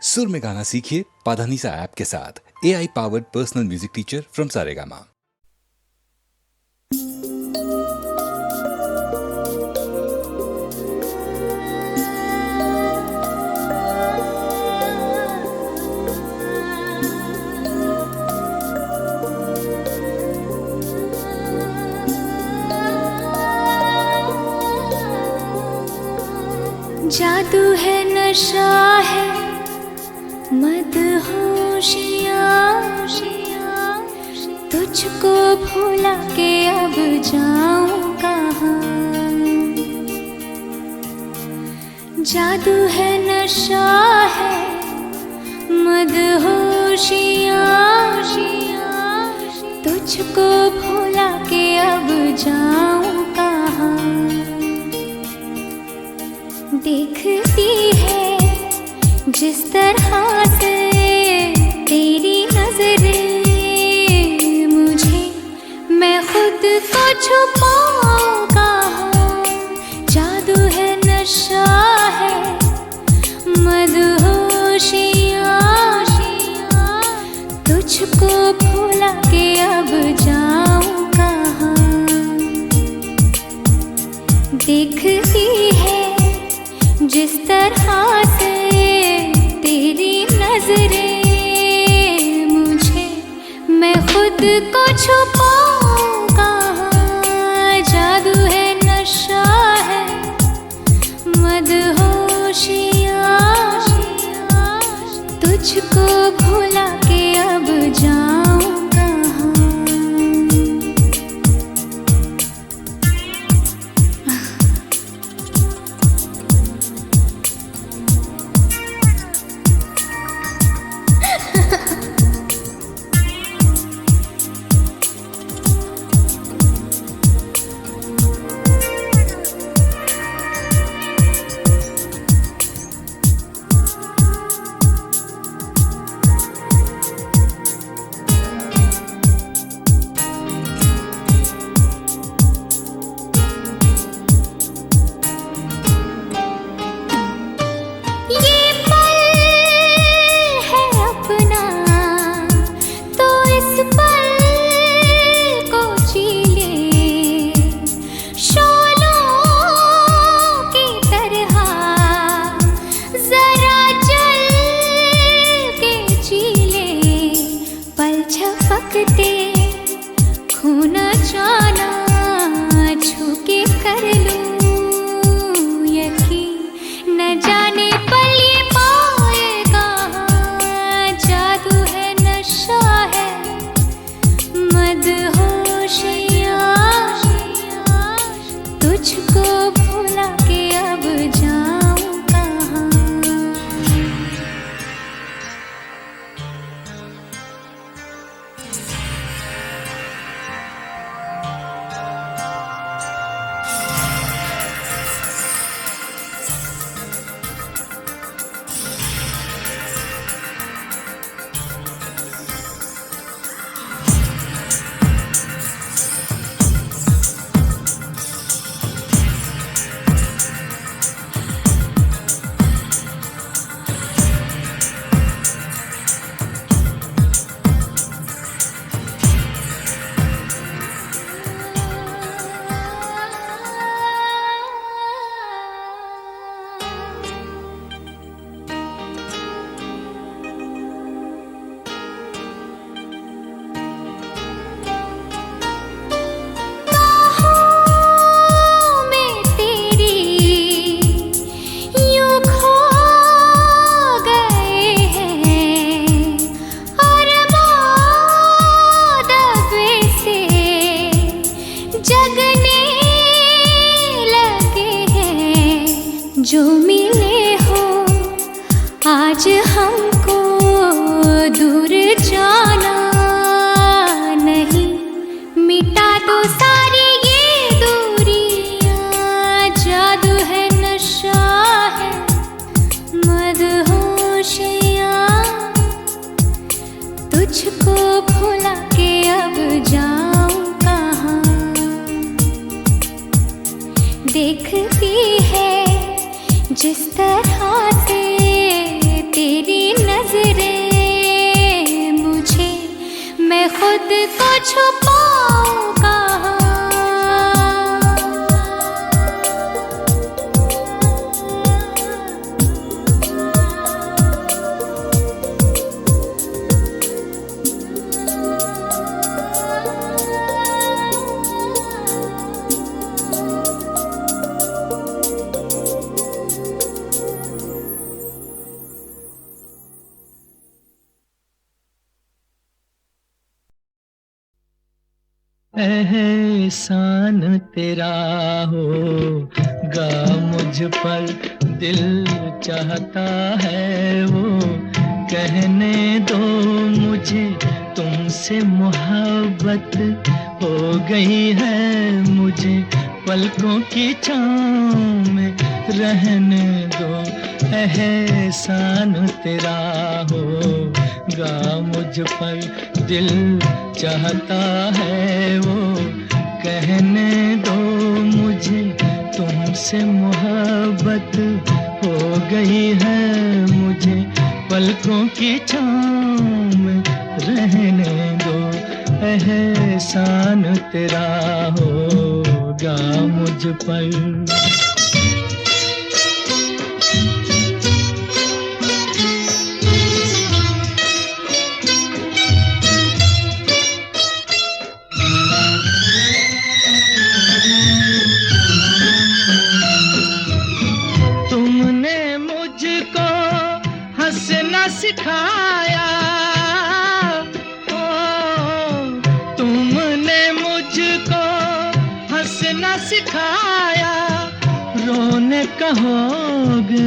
सुर में गाना सीखिए पाधानीसा ऐप के साथ। AI powered personal music teacher from Saregama. जादू है, नशा है, मदहोशियाँ, तुझको भुला के अब जाऊं कहाँ। जादू है, नशा है, मदहोशियाँ, तुझको भुला के अब जाऊं कहाँ। देखती है जिस तरह से तेरी नजरें मुझे, मैं खुद को छुपाऊं कहाँ। जादू है, नशा है, मदहोशियाँ, तुझको भुला के अब जाऊं कहाँ। देखती है जिस तरह से तेरी नजरें मुझे, मैं खुद को छुपाऊं कहाँ। जादू है, नशा है, मदहोशियाँ, तुझको भुला के अब जाऊं कहाँ। जो मिले हो आज हमको, दूर जाना नहीं, मिटा दो सारी ये दूरियां। जादू है, नशा है, मदहोशियाँ, तुझको भुला के अब जाऊं कहाँ। देखती है जिस तरह से तेरी छुपाऊं कहाँ। एहसान तेरा होगा मुझ पर, दिल चाहता है वो कहने दो मुझे, तुमसे मोहब्बत हो गई है मुझे, पलकों की छाँव में रहने दो। एहसान तेरा होगा मुझ पर, दिल चाहता है वो कहने दो मुझे, तुमसे मोहब्बत हो गई है मुझे, पलकों की छाँव में रहने दो। एहसान तेरा होगा मुझ पर। सिखाया तुमने मुझको हंसना सिखाया, रोने कहोगे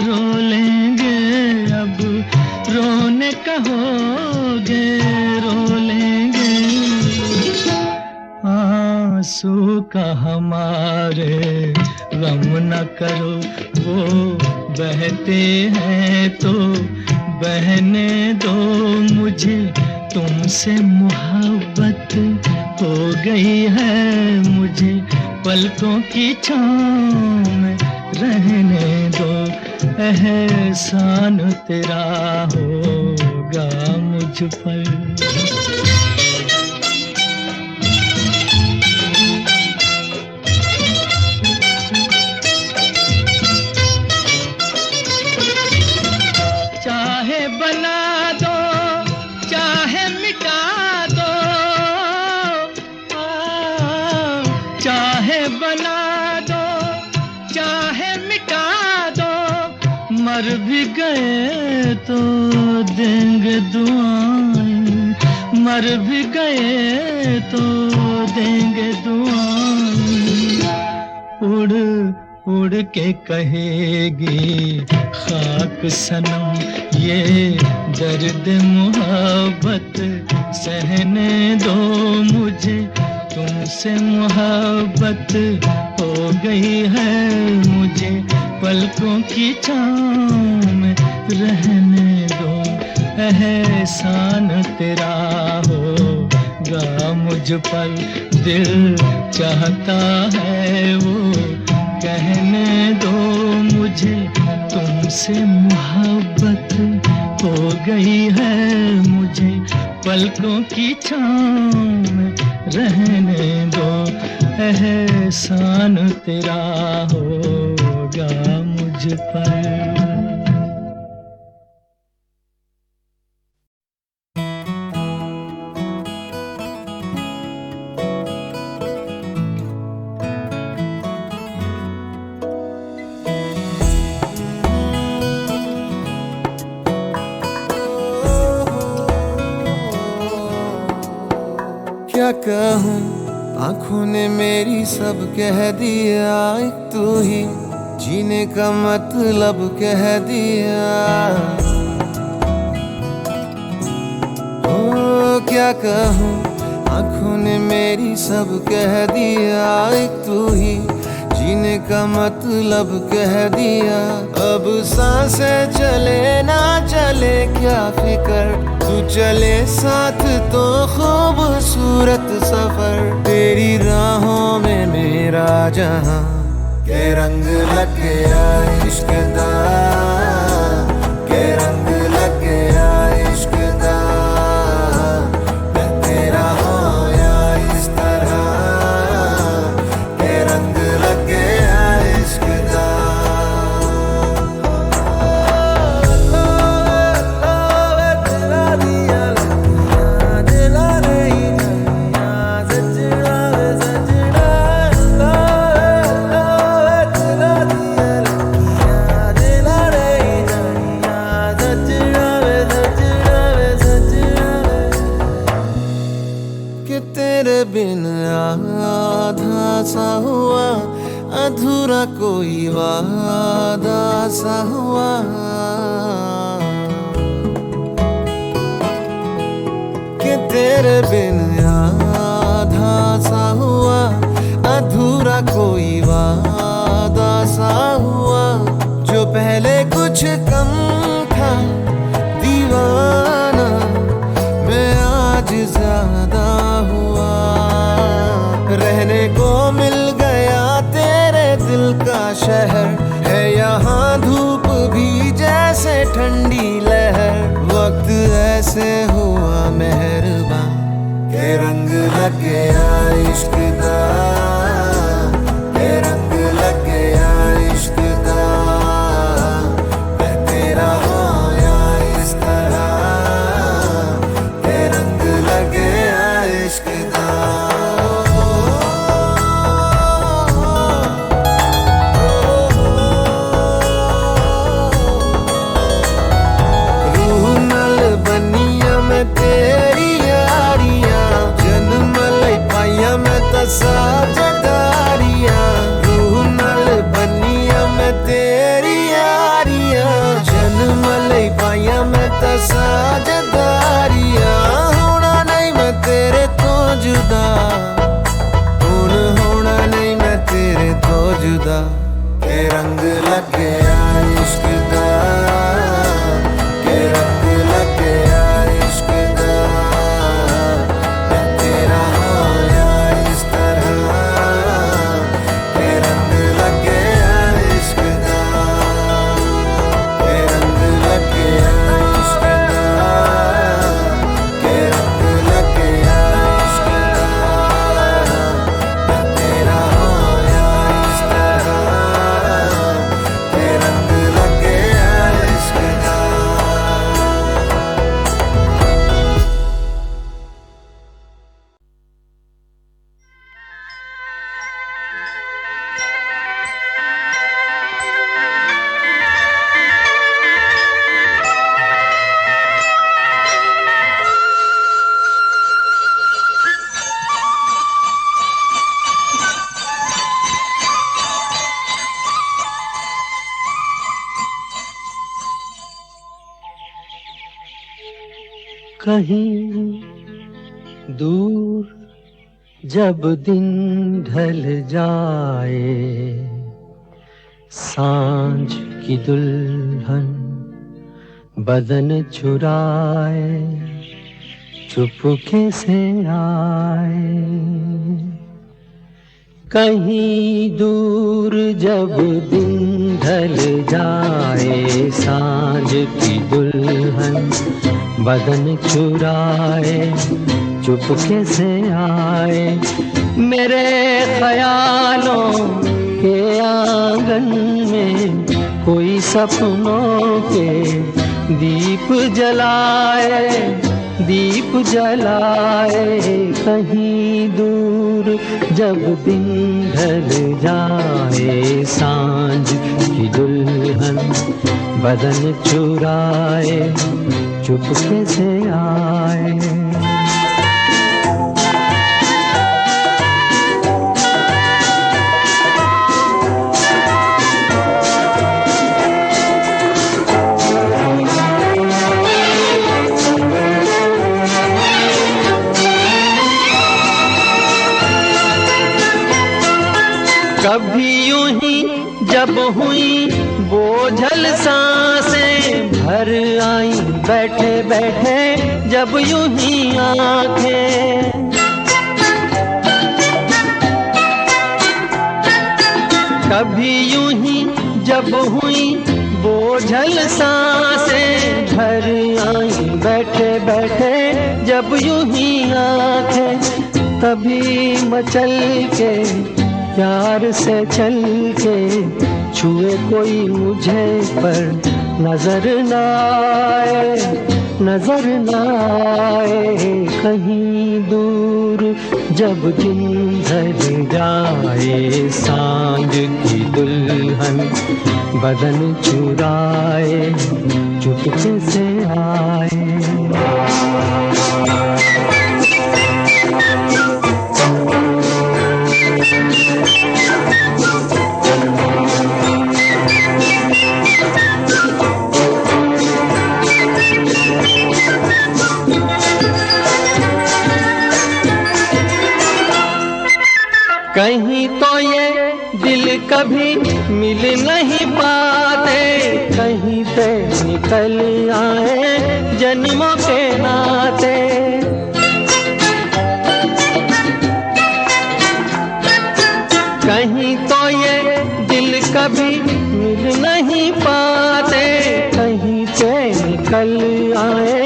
रो लेंगे अब, रोने कहोगे रो लेंगे। आंसू का हमारे गम न करो, वो बहते हैं तो बहने दो मुझे, तुमसे मोहब्बत हो गई है मुझे, पलकों की छाँव में रहने दो। एहसान तेरा होगा मुझ पर। मर भी गए तो देंगे दुआएं, मर भी गए तो देंगे दुआएं। उड़ उड़ के कहेगी खाक सनम, ये दर्द मोहब्बत सहने दो मुझे, तुमसे मोहब्बत हो गई है मुझे, पलकों की छाँव में रहने दो। एहसान तेरा होगा मुझ पर, दिल चाहता है वो कहने दो मुझे, तुमसे मोहब्बत हो गई है मुझे, पलकों की छाँव में रहने दो। एहसान तेरा होगा मुझ पर। क्या कहूँ आँखों ने मेरी सब कह दिया, एक तू ही जीने का मतलब कह दिया। ओ क्या कहूँ आँखों ने मेरी सब कह दिया, एक तू ही जीने का मतलब कह दिया। अब सांसें चले ना चले क्या फिकर, तू चले साथ तो खूबसूरत सफर। तेरी राहों में मेरा जहां के रंग लग गया इश्क दा, के रंग लग गया इश्क दा। मैं तेरा सा हुआ, अधूरा कोई वादा सा हुआ। कि तेरे बिन आधा सा हुआ, अधूरा कोई वादा सा हुआ। जो पहले कुछ कम था दीवाना, मैं आज ज्यादा हुआ। रहने को मिल गया तेरे दिल का शहर, है यहाँ धूप भी जैसे ठंडी लहर। वक्त ऐसे हुआ मेहरबान के रंग लग गया इश्क दा, के रंग लग गया इश्क दा। मैं तेरा होया इस तरह, के रंग लग गया इश्क दा। रूह नल बनिया मैं तेरी यारियां, जन्म लई पाइया मैं तसा जदारियां। रूह नल बनिया मैं तेरी यारियां, जन्म लई पाइया मैं तसा जदारियां। होना नहीं मैं तेरे तो जुदा, हुण होना नहीं मैं तेरे तो जुदा। के रंग लग गया इश्क दा, के रंग लग गया इश्क दा। मैं तेरा होया इस तरह, के रंग लग गया इश्क दा, के रंग लग गया इश्क दा, के रंग लग गया इश्क दा। मैं तेरा होया इस तरह, के रंग लग गया इश्क दा। कहीं दूर जब दिन ढल जाए, सांझ की दुल्हन बदन चुराए चुपके से आए। कहीं दूर जब दिन ढल जाए, सांझ की दुल्हन बदन चुराए चुपके से आए। मेरे ख्यालों के आंगन में कोई सपनों के दीप जलाए, दीप जलाए। कहीं दूर जब दिन ढल जाए, सांझ की दुल्हन बदन चुराए चुपके से आए। कभी यूं ही जब हुई बोझल सांसें भर आई, बैठे बैठे जब यूं ही आंखें। कभी यूं ही जब हुई बोझल सांसें भर आई, बैठे बैठे जब यूं ही आंखें। तभी मचल के प्यार से चल के छुए कोई मुझे पर नजर न आए, नजर न आए। कहीं दूर जब दिन ढल जाए, सांझ की दुल्हन बदन चुराए चुपके से आए। कहीं तो ये दिल कभी मिल नहीं पाते, कहीं से निकल आए जन्मों के नाते। कहीं तो ये दिल कभी मिल नहीं पाते, कहीं से निकल आए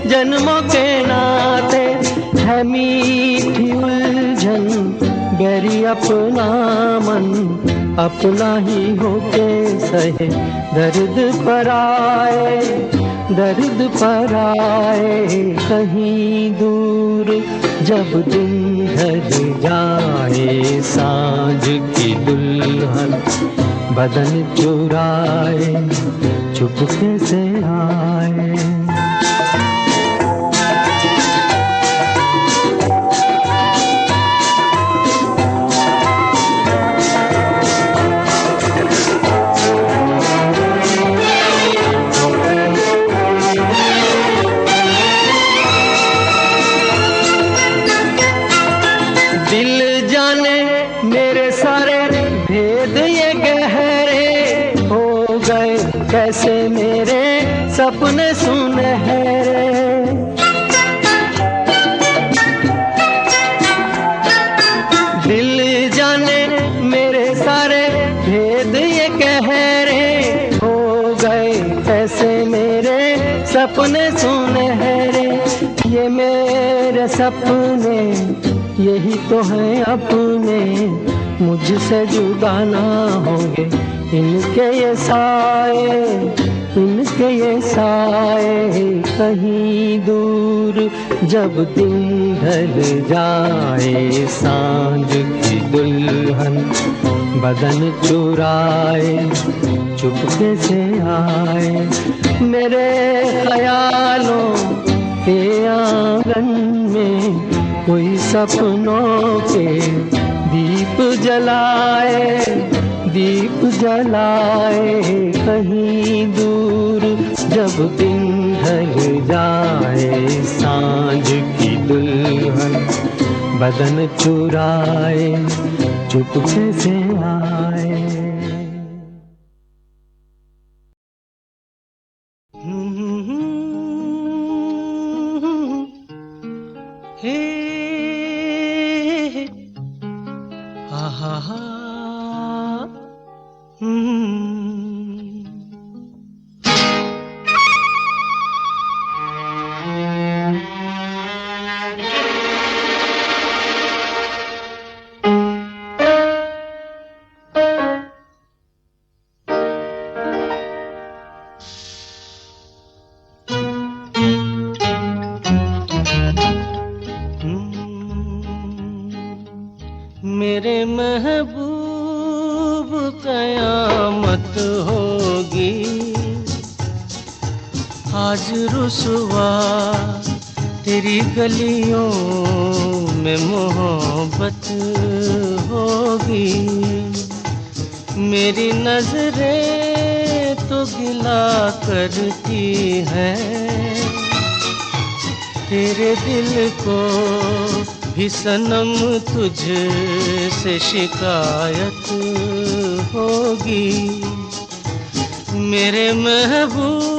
जन्मों के नाते। है मीठी उलझन गहरी अपना मन, अपना ही होके सहे दर्द पर आए, दर्द पर आए। कहीं दूर जब दिन ढल जाए, सांझ की दुल्हन बदन चुराए, चुपके से आए। दिल जाने मेरे सारे भेद ये गहरे हो गए, कैसे मेरे सपने सुनहरे। दिल जाने मेरे सारे भेद ये गहरे हो गए, कैसे मेरे सपने सुनहरे। ये मेरे सपने यही तो है अपने, मुझसे जुदा ना होंगे इनके ये साए, इनके ये साए। कहीं दूर जब दिन ढल जाए, सांझ की दुल्हन बदन चुराए, चुपके से आए। मेरे ख्यालों के आंगन में कोई सपनों के दीप जलाए, दीप जलाए। कहीं दूर जब दिन ढल जाए, सांझ की दुल्हन बदन चुराए, चुपके से आए। मेरे महबूब कयामत होगी, आज रुसवा तेरी गलियों में मोहब्बत होगी। मेरी नजरें तो गिला करती हैं, तेरे दिल को भी सनम तुझसे शिकायत होगी। मेरे महबूब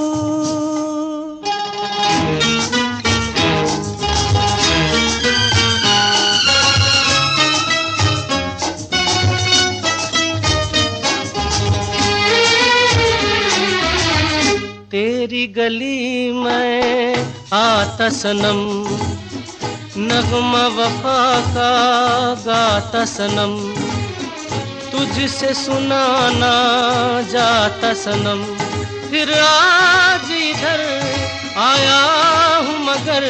तेरी गली में आता सनम, नगमा वफा का गाता सनम, तुझसे सुनाना जाता सनम। फिर आज इधर आया हूँ मगर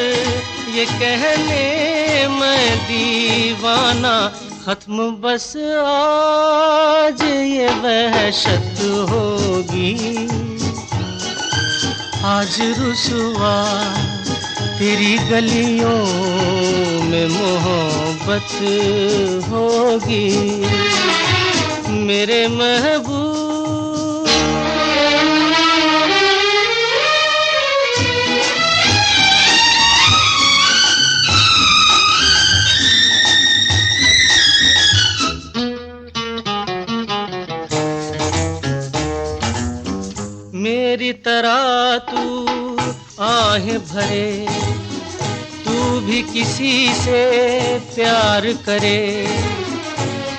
ये कहने मैं दीवाना, खत्म बस आज ये वहशत होगी। आज रुसवा तेरी गलियों में मोहब्बत होगी। मेरे महबूब आहें भरे, तू भी किसी से प्यार करे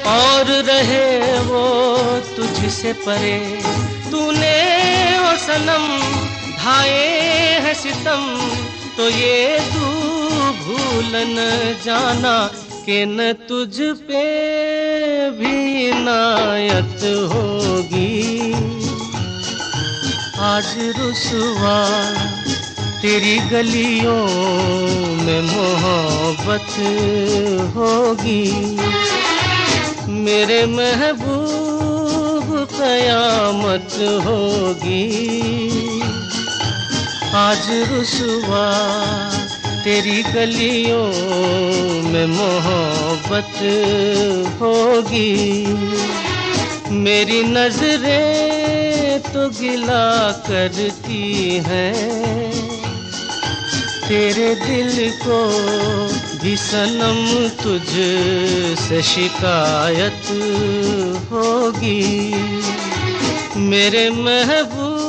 और रहे वो तुझसे परे। तूने ओ सनम ढाए हैं सितम, तो ये तू भूल न जाना कि न तुझ पे भी इनायत होगी। आज रुसवा तेरी गलियों में मोहब्बत होगी। मेरे महबूब कयामत होगी। आज रुसवा तेरी गलियों में मोहब्बत होगी। मेरी नजरें तो गिला करती हैं, तेरे दिल को भी सनम तुझ से शिकायत होगी। मेरे महबूब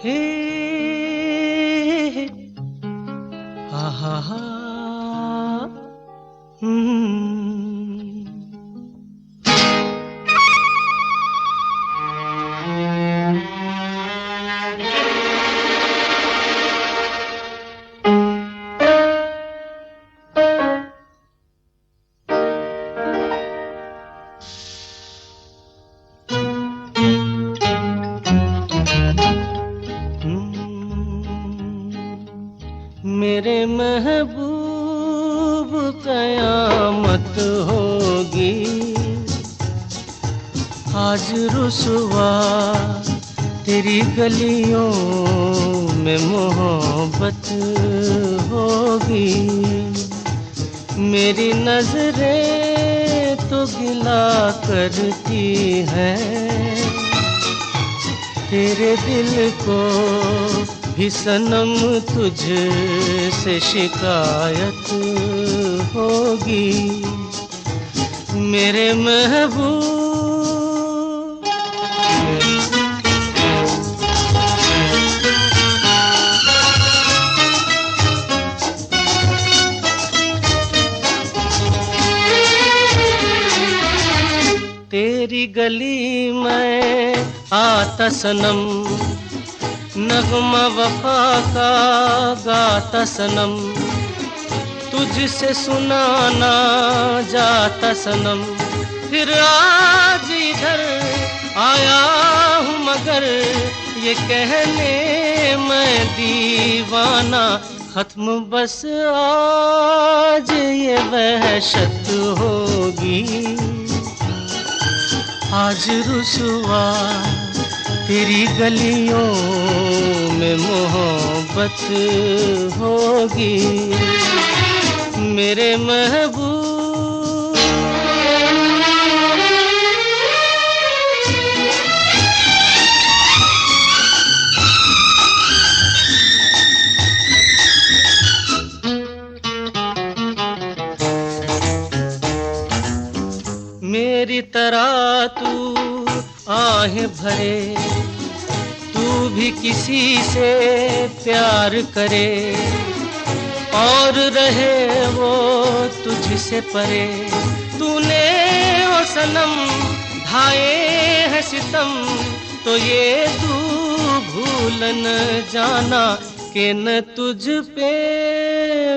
हे हा हा हा मेरे महबूब कयामत होगी। आज रुसवा तेरी गलियों में मोहब्बत होगी। मेरी नजरें तो गिला करती हैं, तेरे दिल को भी सनम तुझ से शिकायत होगी। मेरे महबूब तेरी गली में आता सनम, नगमा वफा का गाता सनम, तुझसे सुनाना जाता सनम। फिर आज इधर आया हूँ मगर ये कहने मैं दीवाना, खत्म बस आज ये वहशत होगी। आज रुसवा तेरी गलियों में मोहब्बत होगी। मेरे महबूब मेरी तरह तू आहें भरे, तू भी किसी से प्यार करे और रहे वो तुझसे परे। तूने ओ सनम ढाए हैं सितम, तो ये तू भूल न जाना कि न तुझ पे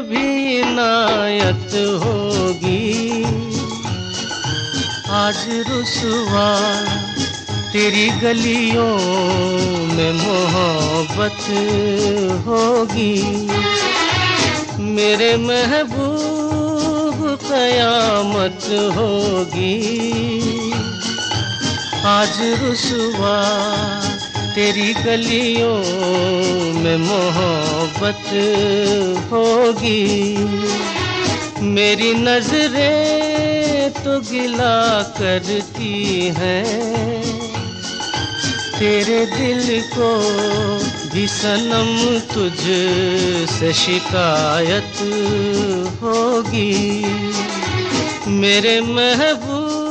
भी इनायत होगी। आज रुसवा तेरी गलियों में मोहब्बत होगी। मेरे महबूब कयामत होगी। आज रुसवा तेरी गलियों में मोहब्बत होगी। मेरी नजरें तो गिला करती हैं, तेरे दिल को भी सनम तुझ से शिकायत होगी। मेरे महबूब